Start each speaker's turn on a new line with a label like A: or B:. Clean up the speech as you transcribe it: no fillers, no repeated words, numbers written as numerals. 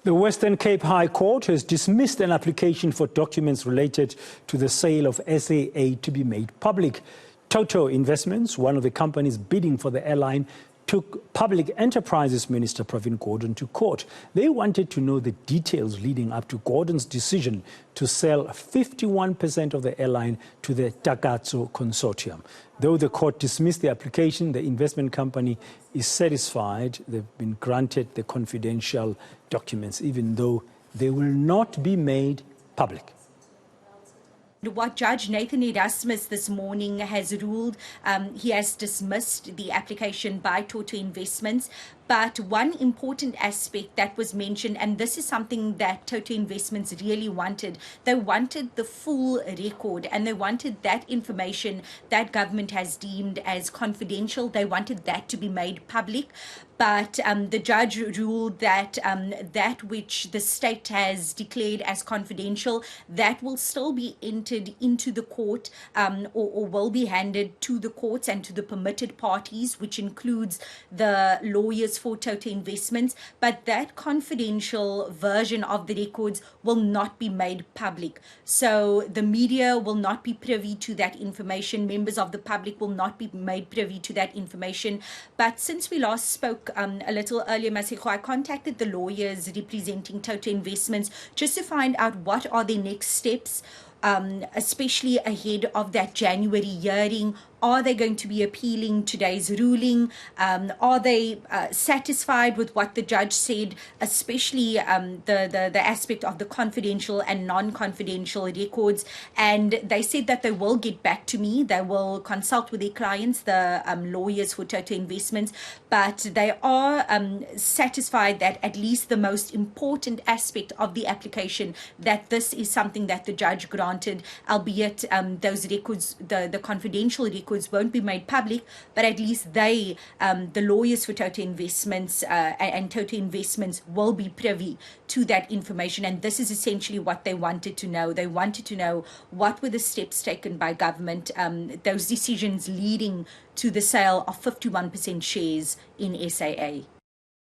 A: The Western Cape High Court has dismissed an application for documents related to the sale of SAA to be made public. Toto Investments, one of the companies bidding for the airline, took Public Enterprises Minister Pravin Gordhan to court. They wanted to know the details leading up to Gordhan's decision to sell 51% of the airline to the Takatso consortium. Though the court dismissed the application, the investment company is satisfied they've been granted the confidential documents, even though they will not be made public.
B: What Judge Nathan Erasmus this morning has ruled, he has dismissed the application by Toto Investments. But one important aspect that was mentioned, and this is something that Toto Investments really wanted, they wanted the full record, and they wanted that information that government has deemed as confidential. They wanted that to be made public. But the judge ruled that that which the state has declared as confidential, that will still be entered into the court or will be handed to the courts and to the permitted parties, which includes the lawyers for Toto Investments. But that confidential version of the records will not be made public. So the media will not be privy to that information. Members of the public will not be made privy to that information. But since we last spoke a little earlier, Masiko, I contacted the lawyers representing Toto Investments just to find out what are their next steps, especially ahead of that January hearing. Are they going to be appealing today's ruling? Are they satisfied with what the judge said, especially the aspect of the confidential and non-confidential records? And they said that they will get back to me. They will consult with their clients, the lawyers for Toto Investments. But they are satisfied that at least the most important aspect of the application, that this is something that the judge granted, albeit those records, the confidential records, won't be made public, but at least they, the lawyers for Toto Investments and Toto Investments, will be privy to that information. And this is essentially what they wanted to know. They wanted to know what were the steps taken by government, those decisions leading to the sale of 51% shares in SAA.